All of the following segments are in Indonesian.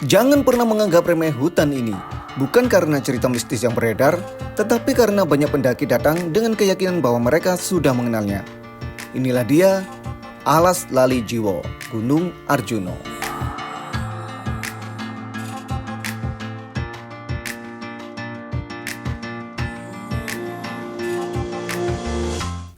Jangan pernah menganggap remeh hutan ini, bukan karena cerita mistis yang beredar, tetapi karena banyak pendaki datang dengan keyakinan bahwa mereka sudah mengenalnya. Inilah dia, Alas Lali Jiwo, Gunung Arjuno.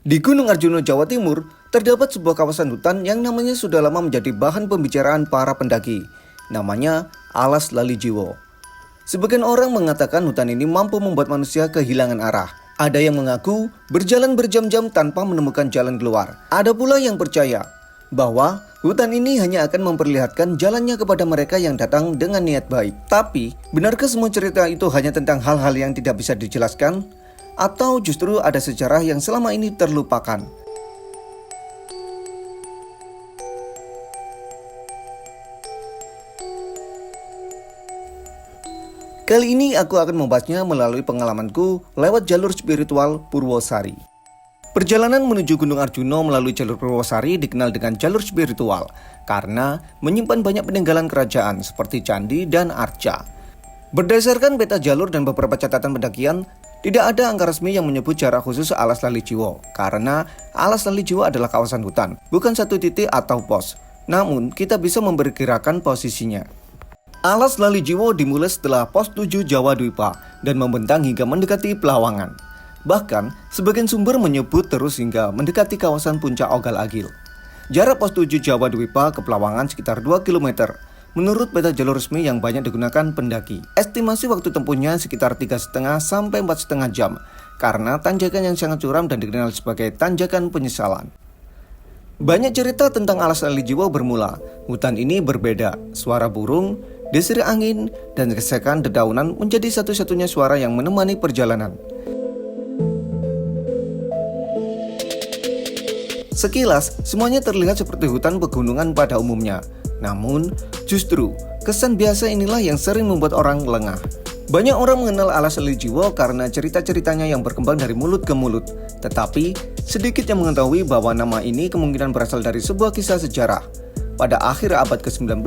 Di Gunung Arjuno, Jawa Timur, terdapat sebuah kawasan hutan yang namanya sudah lama menjadi bahan pembicaraan para pendaki. Namanya Alas Lali Jiwo. Sebagian orang mengatakan hutan ini mampu membuat manusia kehilangan arah. Ada yang mengaku berjalan berjam-jam tanpa menemukan jalan keluar. Ada pula yang percaya bahwa hutan ini hanya akan memperlihatkan jalannya kepada mereka yang datang dengan niat baik. Tapi, benarkah semua cerita itu hanya tentang hal-hal yang tidak bisa dijelaskan? Atau justru ada sejarah yang selama ini terlupakan? Kali ini aku akan membahasnya melalui pengalamanku lewat jalur spiritual Purwosari. Perjalanan menuju Gunung Arjuno melalui jalur Purwosari dikenal dengan jalur spiritual karena menyimpan banyak peninggalan kerajaan seperti candi dan arca. Berdasarkan peta jalur dan beberapa catatan pendakian, tidak ada angka resmi yang menyebut jarak khusus Alas Lali Jiwo karena Alas Lali Jiwo adalah kawasan hutan, bukan satu titik atau pos. Namun, kita bisa memperkirakan posisinya. Alas Lali Jiwo dimulai setelah pos 7 Jawa Dwipa dan membentang hingga mendekati Pelawangan. Bahkan, sebagian sumber menyebut terus hingga mendekati kawasan puncak Ogal Agil. Jarak pos 7 Jawa Dwipa ke Pelawangan sekitar 2 km. Menurut peta jalur resmi yang banyak digunakan pendaki, estimasi waktu tempuhnya sekitar 3,5 sampai 4,5 jam karena tanjakan yang sangat curam dan dikenal sebagai tanjakan penyesalan. Banyak cerita tentang Alas Lali Jiwo bermula. Hutan ini berbeda, suara burung, desir angin, dan gesekan dedaunan menjadi satu-satunya suara yang menemani perjalanan. Sekilas, semuanya terlihat seperti hutan pegunungan pada umumnya. Namun, justru kesan biasa inilah yang sering membuat orang lengah. Banyak orang mengenal Alas Lali Jiwo karena cerita-ceritanya yang berkembang dari mulut ke mulut. Tetapi, sedikit yang mengetahui bahwa nama ini kemungkinan berasal dari sebuah kisah sejarah. Pada akhir abad ke-19,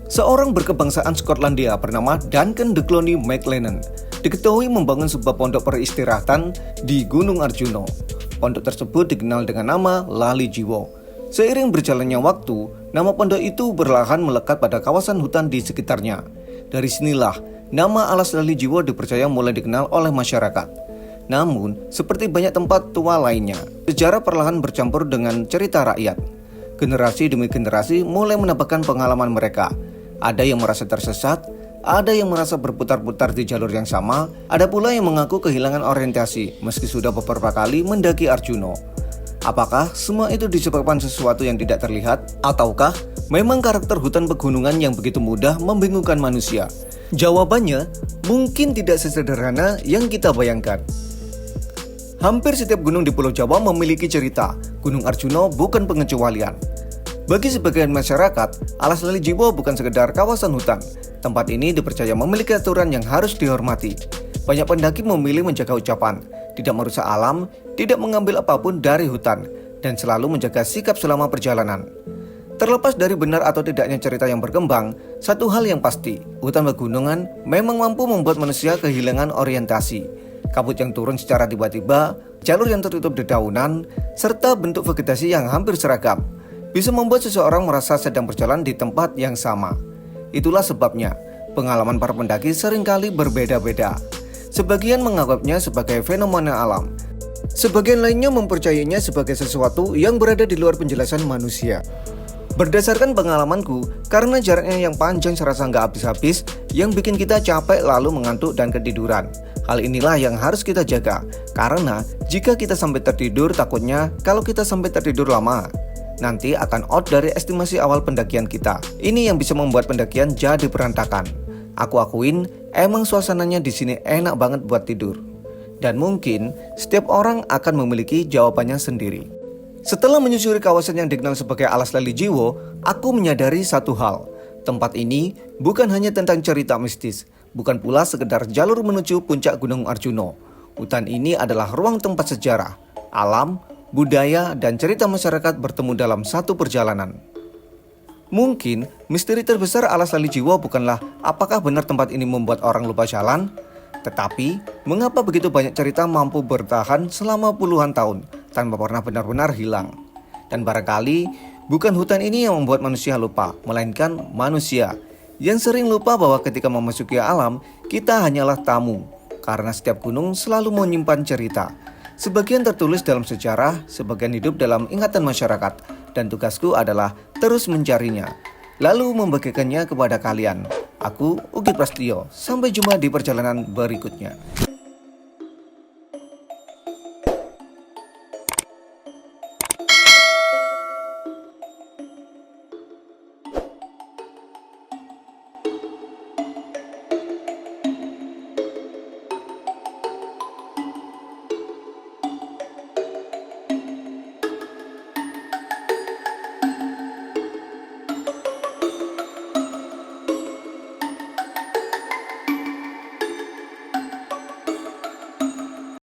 seorang berkebangsaan Skotlandia bernama Duncan de Cloney MacLennan diketahui membangun sebuah pondok peristirahatan di Gunung Arjuno. Pondok tersebut dikenal dengan nama Lali Jiwo. Seiring berjalannya waktu, nama pondok itu perlahan melekat pada kawasan hutan di sekitarnya. Dari sinilah, nama Alas Lali Jiwo dipercaya mulai dikenal oleh masyarakat. Namun, seperti banyak tempat tua lainnya, sejarah perlahan bercampur dengan cerita rakyat. Generasi demi generasi mulai menambahkan pengalaman mereka. Ada yang merasa tersesat, ada yang merasa berputar-putar di jalur yang sama, ada pula yang mengaku kehilangan orientasi meski sudah beberapa kali mendaki Arjuno. Apakah semua itu disebabkan sesuatu yang tidak terlihat? Ataukah memang karakter hutan pegunungan yang begitu mudah membingungkan manusia? Jawabannya mungkin tidak sesederhana yang kita bayangkan. Hampir setiap gunung di Pulau Jawa memiliki cerita. Gunung Arjuno bukan pengecualian. Bagi sebagian masyarakat, Alas Lali Jiwo bukan sekedar kawasan hutan. Tempat ini dipercaya memiliki aturan yang harus dihormati. Banyak pendaki memilih menjaga ucapan, tidak merusak alam, tidak mengambil apapun dari hutan, dan selalu menjaga sikap selama perjalanan. Terlepas dari benar atau tidaknya cerita yang berkembang, satu hal yang pasti, hutan pegunungan memang mampu membuat manusia kehilangan orientasi. Kabut yang turun secara tiba-tiba, jalur yang tertutup dedaunan, serta bentuk vegetasi yang hampir seragam, bisa membuat seseorang merasa sedang berjalan di tempat yang sama. Itulah sebabnya, pengalaman para pendaki seringkali berbeda-beda. Sebagian menganggapnya sebagai fenomena alam, sebagian lainnya mempercayainya sebagai sesuatu yang berada di luar penjelasan manusia. Berdasarkan pengalamanku, karena jaraknya yang panjang serasa nggak habis-habis, yang bikin kita capek lalu mengantuk dan ketiduran. Hal inilah yang harus kita jaga, karena jika kita sampai tertidur, takutnya kalau kita sampai tertidur lama, nanti akan out dari estimasi awal pendakian kita. Ini yang bisa membuat pendakian jadi berantakan. Aku akuin, emang suasananya di sini enak banget buat tidur. Dan mungkin setiap orang akan memiliki jawabannya sendiri. Setelah menyusuri kawasan yang dikenal sebagai Alas Lali Jiwo, aku menyadari satu hal. Tempat ini bukan hanya tentang cerita mistis, bukan pula sekedar jalur menuju puncak Gunung Arjuno. Hutan ini adalah ruang tempat sejarah, alam, budaya, dan cerita masyarakat bertemu dalam satu perjalanan. Mungkin misteri terbesar alas lali jiwa bukanlah apakah benar tempat ini membuat orang lupa jalan, tetapi mengapa begitu banyak cerita mampu bertahan selama puluhan tahun tanpa pernah benar-benar hilang. Dan barangkali bukan hutan ini yang membuat manusia lupa, melainkan manusia yang sering lupa bahwa ketika memasuki alam, kita hanyalah tamu. Karena setiap gunung selalu menyimpan cerita. Sebagian tertulis dalam sejarah, sebagian hidup dalam ingatan masyarakat. Dan tugasku adalah terus mencarinya, lalu membagikannya kepada kalian. Aku, Ugit Prastio. Sampai jumpa di perjalanan berikutnya.